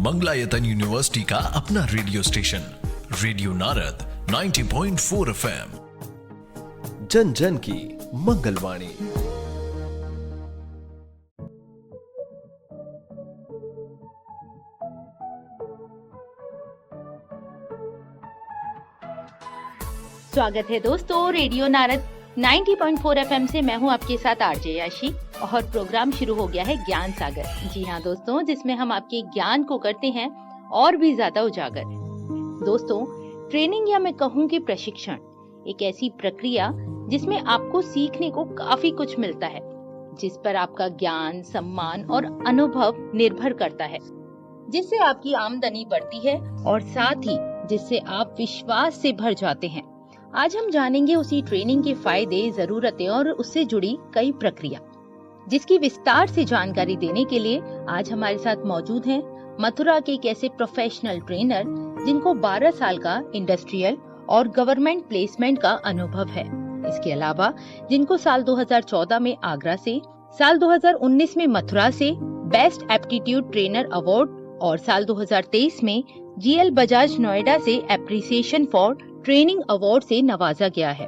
Mangalayatan university का अपना radio station radio Narad 90.4 FM, जन जन की मंगलवाणी। स्वागत है दोस्तों रेडियो नारद 90.4 FM से। मैं हूं आपके साथ आरजे याशी और प्रोग्राम शुरू हो गया है ज्ञान सागर। जी हाँ दोस्तों, जिसमें हम आपके ज्ञान को करते हैं और भी ज्यादा उजागर। दोस्तों, ट्रेनिंग या मैं कहूँ कि प्रशिक्षण एक ऐसी प्रक्रिया जिसमें आपको सीखने को काफी कुछ मिलता है, जिस पर आपका ज्ञान, सम्मान और अनुभव निर्भर करता है, जिससे आपकी आमदनी बढ़ती है और साथ ही जिससे आप विश्वास से भर जाते हैं। आज हम जानेंगे उसी ट्रेनिंग के फायदे, जरूरतें और उससे जुड़ी कई प्रक्रिया, जिसकी विस्तार से जानकारी देने के लिए आज हमारे साथ मौजूद हैं मथुरा के एक ऐसे प्रोफेशनल ट्रेनर जिनको 12 साल का इंडस्ट्रियल और गवर्नमेंट प्लेसमेंट का अनुभव है। इसके अलावा जिनको साल 2014 में आगरा से, साल 2019 में मथुरा से बेस्ट एप्टीट्यूड ट्रेनर अवार्ड और साल 2023 में GL बजाज नोएडा से एप्रिसिएशन फॉर ट्रेनिंग अवार्ड से नवाजा गया है,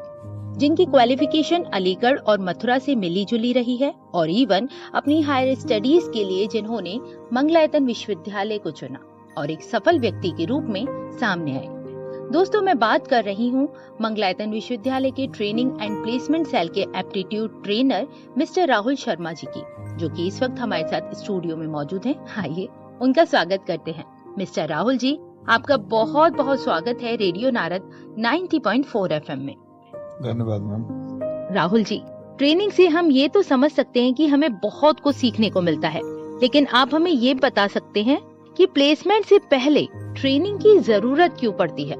जिनकी क्वालिफिकेशन अलीगढ़ और मथुरा से मिली जुली रही है और इवन अपनी हायर स्टडीज के लिए जिन्होंने मंगलायतन विश्वविद्यालय को चुना और एक सफल व्यक्ति के रूप में सामने आए। दोस्तों, मैं बात कर रही हूँ मंगलायतन विश्वविद्यालय के ट्रेनिंग एंड प्लेसमेंट सेल के aptitude trainer mister Rahul Sharma ji की, जो कि इस वक्त हमारे साथ स्टूडियो में मौजूद हैं। आइए उनका स्वागत करते हैं। मिस्टर राहुल जी, आपका बहुत बहुत स्वागत है रेडियो नारद 90.4 FM में। धन्यवाद मैम। राहुल जी, ट्रेनिंग से हम ये तो समझ सकते हैं कि हमें बहुत कुछ सीखने को मिलता है, लेकिन आप हमें ये बता सकते हैं कि प्लेसमेंट से पहले ट्रेनिंग की जरूरत क्यों पड़ती है?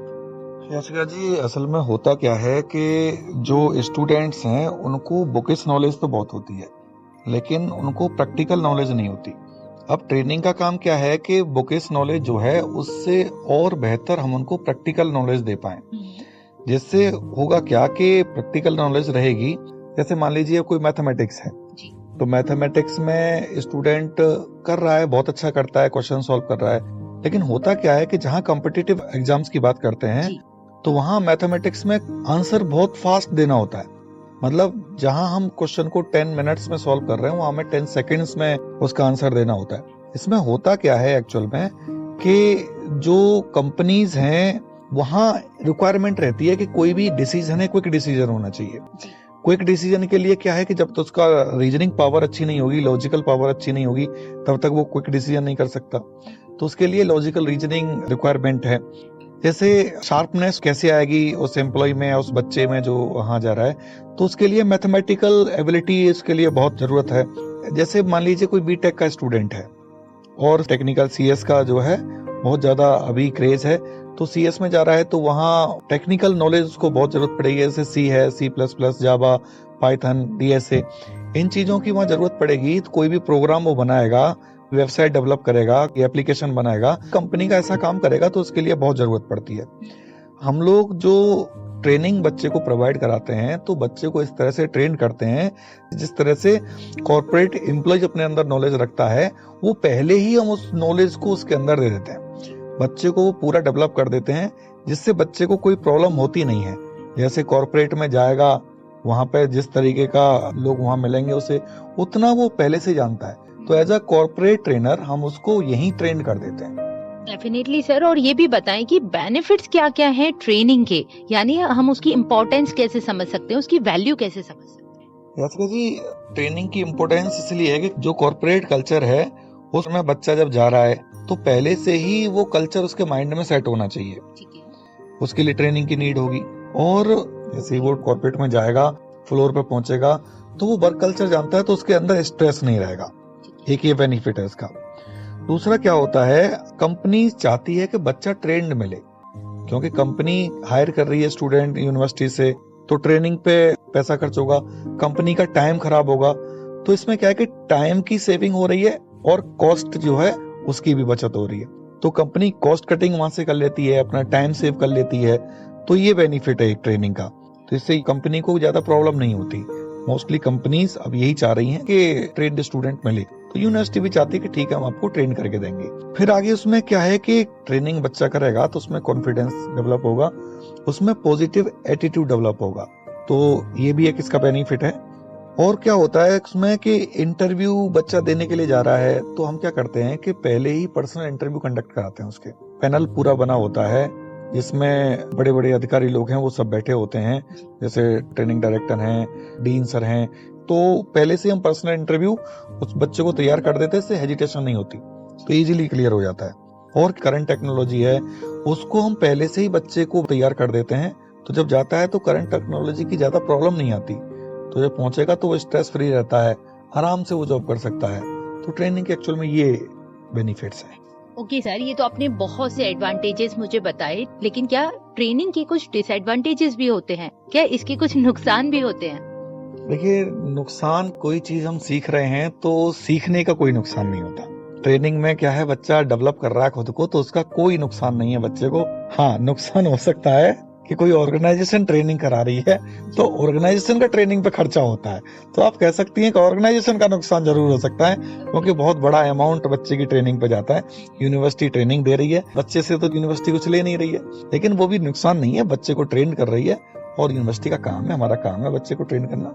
याशिका जी, असल में होता क्या है कि जो स्टूडेंट्स हैं उनको बुकिश नॉलेज तो बहुत होती है, लेकिन उनको प्रैक्टिकल नॉलेज नहीं होती। अब ट्रेनिंग का काम क्या है कि बुकिश नॉलेज जो है उससे और बेहतर हम उनको प्रैक्टिकल नॉलेज दे पाएं। जिससे होगा क्या कि प्रैक्टिकल नॉलेज रहेगी। जैसे मान लीजिए कोई मैथमेटिक्स है, तो मैथमेटिक्स में स्टूडेंट कर रहा है, बहुत अच्छा करता है, क्वेश्चन सॉल्व कर रहा है, लेकिन होता क्या है कि जहाँ कॉम्पिटिटिव एग्जाम्स की बात करते हैं तो वहाँ मैथमेटिक्स में आंसर बहुत फास्ट देना होता है। मतलब जहां हम क्वेश्चन को 10 मिनट्स में सॉल्व कर रहे हैं वहां हमें 10 सेकंड्स में उसका आंसर देना होता है। इसमें होता क्या है एक्चुअल में कि जो कंपनीज हैं वहां रिक्वायरमेंट रहती है कि कोई भी डिसीजन है, क्विक डिसीजन होना चाहिए। क्विक डिसीजन के लिए क्या है कि जब तक उसका रीजनिंग पावर अच्छी नहीं होगी, लॉजिकल पावर अच्छी नहीं होगी, तब तक वो क्विक डिसीजन नहीं कर सकता। तो उसके लिए लॉजिकल रीजनिंग रिक्वायरमेंट है। जैसे शार्पनेस कैसे आएगी उस एम्प्लॉय में, उस बच्चे में जो वहां जा रहा है, तो उसके लिए मैथमेटिकल एबिलिटी इसके लिए बहुत जरूरत है। जैसे मान लीजिए कोई बीटेक का स्टूडेंट है और टेक्निकल CS का जो है बहुत ज्यादा अभी क्रेज है, तो CS में जा रहा है तो वहाँ टेक्निकल नॉलेज उसको बहुत जरूरत पड़ेगी। जैसे C है, C++, जावा, पाइथन, DSA, इन चीजों की वहाँ जरूरत पड़ेगी। तो कोई भी प्रोग्राम वो बनाएगा, वेबसाइट डेवलप करेगा, एप्लीकेशन बनाएगा, कंपनी का ऐसा काम करेगा, तो उसके लिए बहुत जरूरत पड़ती है। हम लोग जो ट्रेनिंग बच्चे को प्रोवाइड कराते हैं तो बच्चे को इस तरह से ट्रेन करते हैं जिस तरह से कॉर्पोरेट एम्प्लॉय अपने अंदर नॉलेज रखता है, वो पहले ही हम उस नॉलेज को उसके अंदर दे देते हैं। बच्चे को वो पूरा डेवलप कर देते हैं, जिससे बच्चे को कोई प्रॉब्लम होती नहीं है। जैसे कॉर्पोरेट में जाएगा, वहां पे जिस तरीके का लोग वहां मिलेंगे उसे उतना वो पहले से जानता है। तो एज अ कॉर्पोरेट ट्रेनर हम उसको यही ट्रेन कर देते हैं। डेफिनेटली सर, और ये भी बताएं कि बेनिफिट्स क्या क्या हैं ट्रेनिंग के, यानी हम उसकी इम्पोर्टेंस कैसे समझ सकते हैं, उसकी वैल्यू कैसे समझ सकते हैं? यात्रा जी, ट्रेनिंग की इम्पोर्टेंस इसलिए है कि जो कॉर्पोरेट कल्चर है उसमें बच्चा जब जा रहा है तो पहले से ही वो कल्चर उसके माइंड में सेट होना चाहिए। उसके लिए ट्रेनिंग की नीड होगी। और जैसे वो कॉर्पोरेट में जाएगा, फ्लोर पे पहुंचेगा, तो वो वर्क कल्चर जानता है, तो उसके अंदर स्ट्रेस नहीं रहेगा। एक ये बेनिफिट है इसका। दूसरा क्या होता है, कंपनी चाहती है कि बच्चा ट्रेंड मिले, क्योंकि कंपनी हायर कर रही है स्टूडेंट यूनिवर्सिटी से, तो ट्रेनिंग पे पैसा खर्च होगा, कंपनी का टाइम खराब होगा। तो इसमें क्या है कि टाइम की सेविंग हो रही है और कॉस्ट जो है उसकी भी बचत हो रही है। तो कंपनी कॉस्ट कटिंग वहां से कर लेती है, अपना टाइम सेव कर लेती है। तो ये बेनिफिट है एक ट्रेनिंग का। तो इससे कंपनी को ज्यादा प्रॉब्लम नहीं होती। मोस्टली कंपनीज अब यही चाह रही हैं कि ट्रेंड स्टूडेंट मिले। तो यूनिवर्सिटी भी चाहती है कि ठीक है हम आपको ट्रेन करके देंगे। फिर आगे उसमें क्या है कि ट्रेनिंग बच्चा करेगा तो उसमें कॉन्फिडेंस डेवलप होगा, उसमें पॉजिटिव एटीट्यूड डेवलप होगा, तो ये भी एक इसका बेनिफिट है। और क्या होता है उसमें कि इंटरव्यू बच्चा देने के लिए जा रहा है तो हम क्या करते हैं कि पहले ही पर्सनल इंटरव्यू कंडक्ट कराते हैं। उसके पैनल पूरा बना होता है जिसमें बड़े बड़े अधिकारी लोग हैं वो सब बैठे होते हैं, जैसे ट्रेनिंग डायरेक्टर हैं, डीन सर हैं, तो पहले से हम पर्सनल इंटरव्यू उस बच्चे को तैयार कर देते हैं, इससे हेजिटेशन नहीं होती, तो इजीली क्लियर हो जाता है। और करंट टेक्नोलॉजी है उसको हम पहले से ही बच्चे को तैयार कर देते हैं, तो जब जाता है तो करंट टेक्नोलॉजी की ज्यादा प्रॉब्लम नहीं आती, तो जब पहुंचेगा तो वो स्ट्रेस फ्री रहता है, आराम से वो जॉब कर सकता है। तो ट्रेनिंग के एक्चुअल में ये बेनिफिट्स हैं। ओके सर, ये तो आपने बहुत से एडवांटेजेस मुझे बताए, लेकिन क्या ट्रेनिंग के कुछ डिसएडवांटेजेस भी होते हैं? क्या इसके कुछ नुकसान भी होते हैं? देखिए, नुकसान, कोई चीज हम सीख रहे हैं तो सीखने का कोई नुकसान नहीं होता। ट्रेनिंग में क्या है, बच्चा डेवलप कर रहा है खुद को, तो उसका कोई नुकसान नहीं है बच्चे को। हाँ, नुकसान हो सकता है कि कोई ऑर्गेनाइजेशन ट्रेनिंग करा रही है तो ऑर्गेनाइजेशन का ट्रेनिंग पे खर्चा होता है, तो आप कह सकती हैं कि ऑर्गेनाइजेशन का नुकसान जरूर हो सकता है, क्योंकि बहुत बड़ा अमाउंट बच्चे की ट्रेनिंग पे जाता है। यूनिवर्सिटी ट्रेनिंग दे रही है बच्चे से, तो यूनिवर्सिटी कुछ ले नहीं रही है, लेकिन वो भी नुकसान नहीं है, बच्चे को ट्रेन कर रही है और यूनिवर्सिटी का काम है, हमारा काम है बच्चे को ट्रेन करना,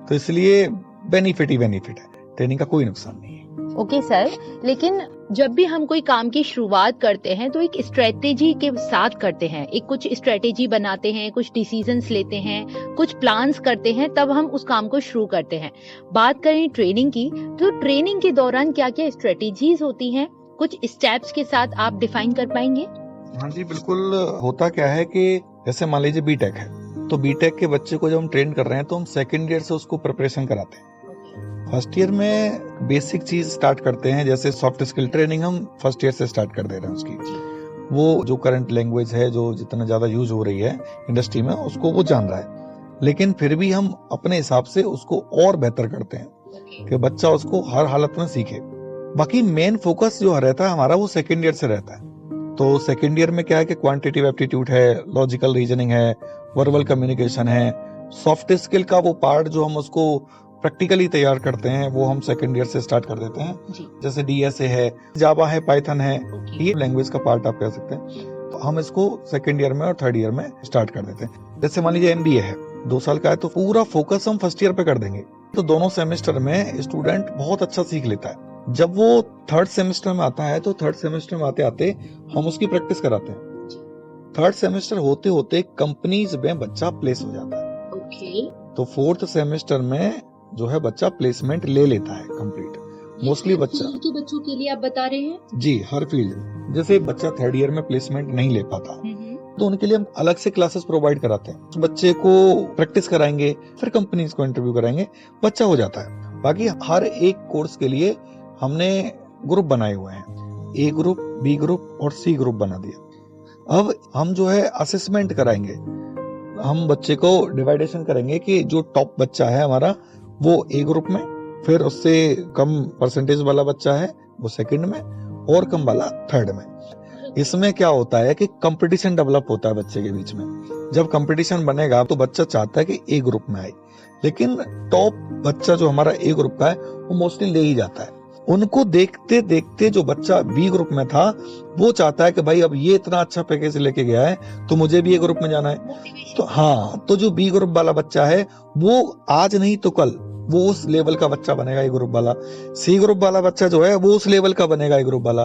तो इसलिए बेनिफिट ही बेनिफिट है, ट्रेनिंग का कोई नुकसान नहीं है। ओके सर, लेकिन जब भी हम कोई काम की शुरुआत करते हैं तो एक स्ट्रेटेजी के साथ करते हैं, एक कुछ स्ट्रेटेजी बनाते हैं, कुछ डिसीजंस लेते हैं, कुछ प्लान्स करते हैं, तब हम उस काम को शुरू करते हैं। बात करें ट्रेनिंग की, तो ट्रेनिंग के दौरान क्या क्या स्ट्रेटेजीज होती हैं, कुछ स्टेप्स के साथ आप डिफाइन कर पाएंगे? हाँ जी बिल्कुल। होता क्या है कि जैसे मान लीजिए बीटेक है, तो बीटेक के बच्चे को जब हम ट्रेन कर रहे हैं तो हम सेकेंड ईयर से उसको प्रिपरेशन कराते हैं। फर्स्ट ईयर में बेसिक चीज स्टार्ट करते हैं, जैसे सॉफ्ट स्किल ट्रेनिंग हम फर्स्ट ईयर से स्टार्ट कर दे रहे हैं उसकी। वो जो करंट लैंग्वेज है, जो जितना ज्यादा यूज हो रही है इंडस्ट्री में, उसको वो जान रहा है, लेकिन फिर भी हम अपने हिसाब से उसको और बेहतर करते हैं कि बच्चा उसको हर हालत में सीखे। बाकी मेन फोकस जो रहता है हमारा वो सेकेंड ईयर से रहता है। तो सेकेंड ईयर में क्या है कि क्वांटिटेटिव एप्टीट्यूड है, लॉजिकल रीजनिंग है, वर्बल कम्युनिकेशन है, सॉफ्ट स्किल का वो पार्ट जो हम उसको प्रैक्टिकली तैयार करते हैं वो हम सेकेंड ईयर से स्टार्ट कर देते हैं। जैसे डीएसए है, जावा है, पाइथन है, ये लैंग्वेज का पार्ट आप कह सकते हैं, तो हम इसको सेकेंड ईयर में और थर्ड ईयर में स्टार्ट कर देते हैं। जैसे मान लीजिए एमबीए है, 2 साल का है, तो पूरा फोकस हम फर्स्ट ईयर पे कर देंगे, तो दोनों सेमेस्टर में स्टूडेंट बहुत अच्छा सीख लेता है। जब वो थर्ड सेमेस्टर में आता है तो थर्ड सेमेस्टर में आते आते हम उसकी प्रैक्टिस कराते हैं। थर्ड सेमेस्टर होते होते कंपनीज में बच्चा प्लेस हो जाता है। तो फोर्थ सेमेस्टर में जो है बच्चा प्लेसमेंट ले लेता है कंप्लीट। मोस्टली बच्चा के बच्चों के लिए आप बता रहे हैं? जी, हर फील्ड में। जैसे बच्चा थर्ड ईयर में प्लेसमेंट नहीं ले पाता तो उनके लिए हम अलग से क्लासेस प्रोवाइड कराते हैं, बच्चे को प्रैक्टिस कराएंगे, फिर कंपनीज को इंटरव्यू कराएंगे, बच्चा हो जाता है। बाकी हर एक कोर्स के लिए हमने ग्रुप बनाए हुए हैं, ए ग्रुप, बी ग्रुप और सी ग्रुप बना दिया। अब हम जो है असेसमेंट कराएंगे, हम बच्चे को डिवाइडेशन करेंगे कि जो टॉप बच्चा है हमारा वो ए ग्रुप में, फिर उससे कम परसेंटेज वाला बच्चा है वो सेकंड में, और कम वाला थर्ड में। इसमें क्या होता है कि कंपटीशन डेवलप होता है बच्चे के बीच में। जब कंपटीशन बनेगा तो बच्चा चाहता है कि ए ग्रुप में आए, लेकिन टॉप बच्चा जो हमारा ए ग्रुप का है वो मोस्टली ले ही जाता है। उनको देखते देखते जो बच्चा बी ग्रुप में था वो चाहता है कि भाई अब ये इतना अच्छा पैकेज लेके गया है तो मुझे भी ए ग्रुप में जाना है। तो हाँ, तो जो बी ग्रुप वाला बच्चा है वो आज नहीं तो कल वो उस लेवल का बच्चा बनेगा ए ग्रुप वाला। सी ग्रुप वाला बच्चा जो है वो उस लेवल का बनेगा ए ग्रुप वाला।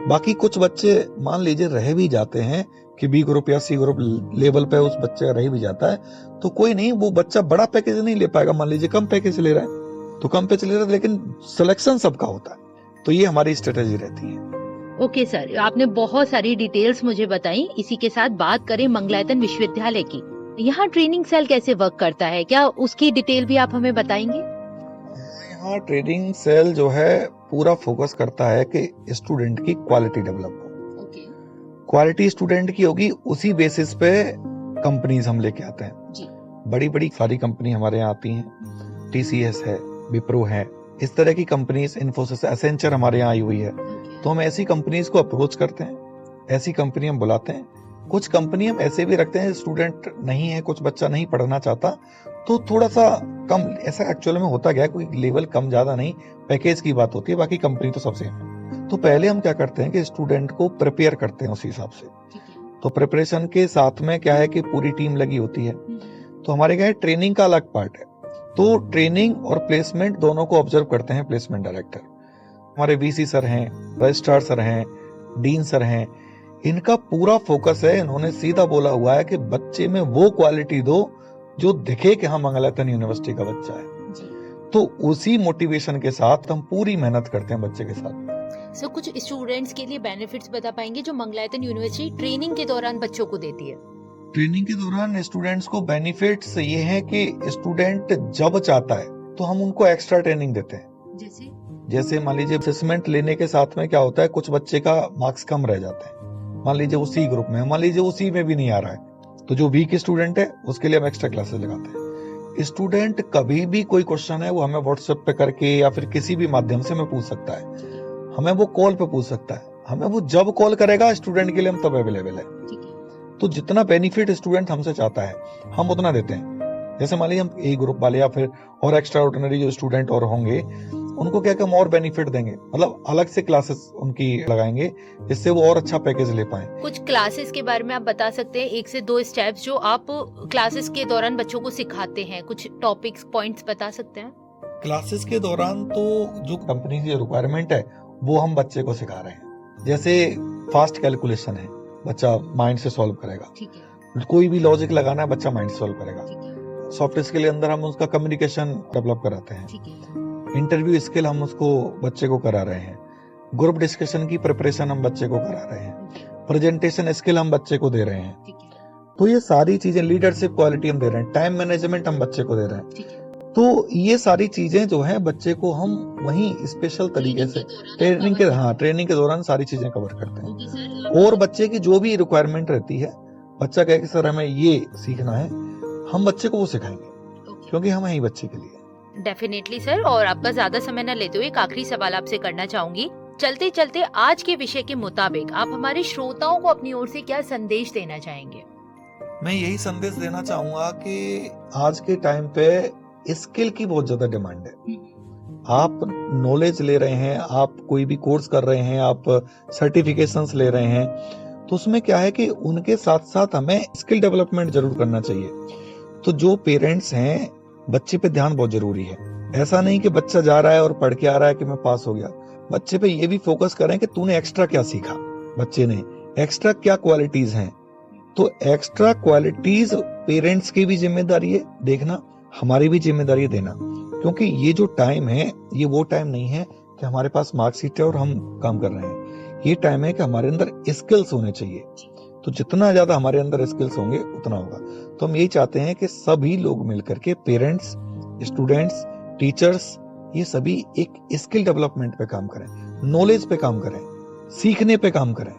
बाकी कुछ बच्चे मान लीजिए रह भी जाते हैं कि बी ग्रुप या सी ग्रुप लेवल पे उस बच्चे का रह भी जाता है, तो कोई नहीं, वो बच्चा बड़ा पैकेज नहीं ले पाएगा। मान लीजिए कम पैकेज ले रहा है तो कम पैकेज ले रहा है, लेकिन सिलेक्शन सबका होता है। तो ये हमारी स्ट्रेटेजी रहती है। ओके सर, आपने बहुत सारी डिटेल्स मुझे बताई। इसी के साथ बात करें मंगलायतन विश्वविद्यालय की, यहाँ ट्रेनिंग सेल कैसे वर्क करता है, क्या उसकी डिटेल भी आप हमें बताएंगे? यहाँ ट्रेनिंग सेल जो है पूरा फोकस करता है कि स्टूडेंट की क्वालिटी डेवलप हो। क्वालिटी स्टूडेंट की होगी, उसी बेसिस पे कंपनीज हम लेके आते हैं। बड़ी बड़ी सारी कंपनी हमारे यहाँ आती हैं, TCS है, विप्रो है, इस तरह की कंपनीज, इन्फोसिस, एसेंचर हमारे यहाँ आई हुई है। तो हम ऐसी कंपनीज को अप्रोच करते हैं, ऐसी कंपनी हम बुलाते हैं, कुछ कंपनी हम ऐसे भी रखते हैं, स्टूडेंट नहीं है, कुछ बच्चा नहीं पढ़ना चाहता, तो थोड़ा सा कम, ऐसा एक्चुअल में होता गया है, कोई लेवल कम ज्यादा नहीं, पैकेज की बात होती है, बाकी कंपनी तो सबसे है। तो पहले हम क्या करते हैं कि स्टूडेंट को प्रिपेयर करते हैं उस हिसाब से। तो प्रिपरेशन के साथ में क्या है कि पूरी टीम लगी होती है। तो हमारे क्या है, ट्रेनिंग का अलग पार्ट है। तो ट्रेनिंग और प्लेसमेंट दोनों को ऑब्जर्व करते हैं प्लेसमेंट डायरेक्टर। हमारे वीसी सर हैं, रजिस्ट्रार सर हैं, डीन सर हैं, इनका पूरा फोकस है, इन्होंने सीधा बोला हुआ है कि बच्चे में वो क्वालिटी दो जो दिखे कि हाँ मंगलायतन यूनिवर्सिटी का बच्चा है। तो उसी मोटिवेशन के साथ हम पूरी मेहनत करते हैं बच्चे के साथ। सर कुछ स्टूडेंट्स के लिए बेनिफिट्स बता पाएंगे जो मंगलायतन यूनिवर्सिटी ट्रेनिंग के दौरान बच्चों को देती है? ट्रेनिंग के दौरान स्टूडेंट्स को बेनिफिट्स ये है कि स्टूडेंट जब चाहता है तो हम उनको एक्स्ट्रा ट्रेनिंग देते हैं। जैसे मान लीजिए असेसमेंट लेने के साथ में क्या होता है, कुछ बच्चे का मार्क्स कम रह जाते हैं, मान लीजिए उसी ग्रुप में, मान लीजिए उसी में भी नहीं आ रहा है, तो जो वीक स्टूडेंट है उसके लिए हम एक्स्ट्रा क्लासेस लगाते हैं। स्टूडेंट कभी भी कोई क्वेश्चन है वो हमें व्हाट्सएप पे करके या फिर किसी भी माध्यम से हमें पूछ सकता है, हमें वो कॉल पे पूछ सकता है, हमें वो जब कॉल करेगा स्टूडेंट के लिए हम तब अवेलेबल है। तो जितना बेनिफिट स्टूडेंट हमसे चाहता है हम उतना देते हैं। जैसे मान लीजिए हम ए ग्रुप वाले या फिर और एक्स्ट्रा ऑर्डिनरी जो स्टूडेंट और होंगे उनको क्या हम और बेनिफिट देंगे, मतलब अलग से क्लासेस उनकी लगाएंगे जिससे वो और अच्छा पैकेज ले पाए। कुछ क्लासेस के बारे में आप बता सकते हैं, 1 से 2 स्टेप्स जो आप क्लासेस के दौरान बच्चों को सिखाते हैं, कुछ टॉपिक्स पॉइंट्स बता सकते हैं? क्लासेस के दौरान तो जो कंपनी की रिक्वायरमेंट है वो हम बच्चे को सिखा रहे हैं। जैसे फास्ट कैलकुलेशन है, बच्चा माइंड से सॉल्व करेगा। ठीक है। कोई भी लॉजिक लगाना है बच्चा माइंड से सॉल्व करेगा। सॉफ्ट स्किल के अंदर हम उसका कम्युनिकेशन डेवलप कराते हैं। इंटरव्यू स्किल हम उसको बच्चे को करा रहे हैं। ग्रुप डिस्कशन की प्रिपरेशन हम बच्चे को करा रहे हैं। प्रेजेंटेशन स्किल हम बच्चे को दे रहे हैं। तो ये सारी चीजें, लीडरशिप क्वालिटी हम दे रहे हैं, टाइम मैनेजमेंट हम बच्चे को दे रहे हैं। तो ये सारी चीजें जो है बच्चे को हम वहीं स्पेशल तरीके से ट्रेनिंग के दौरान सारी चीजें कवर करते हैं। और बच्चे की जो भी रिक्वायरमेंट रहती है, बच्चा कहे कि सर हमें ये सीखना है, हम बच्चे को वो सिखाएंगे, क्योंकि हम यही बच्चे के लिए। डेफिनेटली सर, और आपका ज्यादा समय न लेते हुए एक आखिरी सवाल आपसे करना चाहूंगी। चलते चलते आज के विषय के मुताबिक आप हमारे श्रोताओं को अपनी ओर से क्या संदेश देना चाहेंगे? मैं यही संदेश देना चाहूंगा कि आज के टाइम पे स्किल की बहुत ज्यादा डिमांड है। आप नॉलेज ले रहे हैं, आप कोई भी कोर्स कर रहे हैं, आप सर्टिफिकेशंस ले रहे हैं, तो उसमें क्या है कि उनके साथ साथ हमें स्किल डेवलपमेंट जरूर करना चाहिए। तो जो पेरेंट्स हैं, बच्चे पे ध्यान बहुत जरूरी है। ऐसा नहीं कि बच्चा जा रहा है और पढ़ के आ रहा है कि मैं पास हो गया। बच्चे पे ये भी फोकस करें कि तूने एक्स्ट्रा क्या सीखा, बच्चे ने एक्स्ट्रा क्या क्वालिटीज हैं। तो एक्स्ट्रा क्वालिटीज पेरेंट्स की भी जिम्मेदारी है देखना, हमारी भी जिम्मेदारी है देना, क्योंकि ये जो टाइम है ये वो टाइम नहीं है कि हमारे पास मार्कशीट है और हम काम कर रहे हैं। ये टाइम है कि हमारे अंदर स्किल्स होने चाहिए। तो जितना ज्यादा हमारे अंदर स्किल्स होंगे उतना होगा। तो हम यही चाहते हैं कि सभी लोग मिलकर के, पेरेंट्स, स्टूडेंट्स, टीचर्स, ये सभी एक स्किल डेवलपमेंट पे काम करें, नॉलेज पे काम करें, सीखने पे काम करें।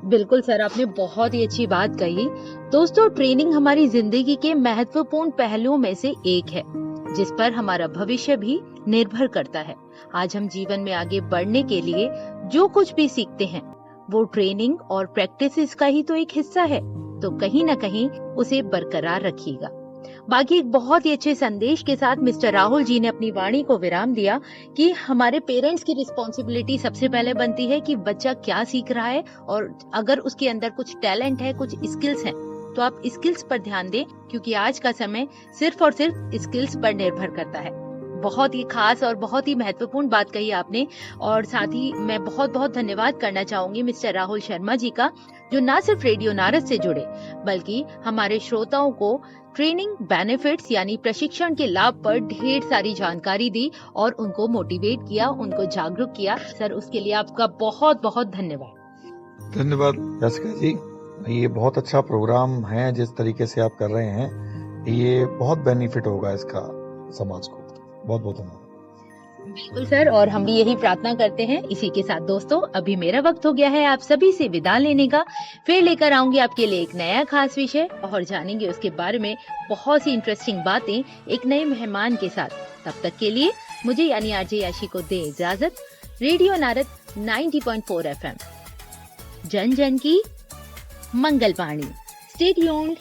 बिल्कुल सर, आपने बहुत ही अच्छी बात कही। दोस्तों, ट्रेनिंग हमारी जिंदगी के महत्वपूर्ण पहलुओं में से एक है, जिस पर हमारा भविष्य भी निर्भर करता है। आज हम जीवन में आगे बढ़ने के लिए जो कुछ भी सीखते हैं वो ट्रेनिंग और प्रैक्टिसेस का ही तो एक हिस्सा है, तो कहीं न कहीं उसे बरकरार रखिएगा। बाकी एक बहुत ही अच्छे संदेश के साथ मिस्टर राहुल जी ने अपनी वाणी को विराम दिया कि हमारे पेरेंट्स की रिस्पॉन्सिबिलिटी सबसे पहले बनती है कि बच्चा क्या सीख रहा है, और अगर उसके अंदर कुछ टैलेंट है, कुछ स्किल्स हैं, तो आप स्किल्स पर ध्यान दें, क्योंकि आज का समय सिर्फ और सिर्फ स्किल्स पर निर्भर करता है। बहुत ही खास और बहुत ही महत्वपूर्ण बात कही आपने। और साथ ही मैं बहुत बहुत धन्यवाद करना चाहूंगी मिस्टर राहुल शर्मा जी का, जो न सिर्फ रेडियो नारद से जुड़े बल्कि हमारे श्रोताओं को ट्रेनिंग बेनिफिट्स यानी प्रशिक्षण के लाभ पर ढेर सारी जानकारी दी और उनको मोटिवेट किया, उनको जागरूक किया। सर, उसके लिए आपका बहुत बहुत धन्यवाद। धन्यवाद यासिका जी, ये बहुत अच्छा प्रोग्राम है जिस तरीके से आप कर रहे हैं, ये बहुत बेनिफिट होगा इसका समाज को। बहुत बहुत धन्यवाद। बिल्कुल सर, और हम भी यही प्रार्थना करते हैं। इसी के साथ दोस्तों, अभी मेरा वक्त हो गया है आप सभी से विदा लेने का। फिर लेकर आऊंगी आपके लिए एक नया खास विषय और जानेंगे उसके बारे में बहुत सी इंटरेस्टिंग बातें एक नए मेहमान के साथ। तब तक के लिए मुझे यानी आरजे याशी को दे इजाजत। रेडियो नारद 90.4 FM, जन जन की मंगलवाणी। Stay tuned.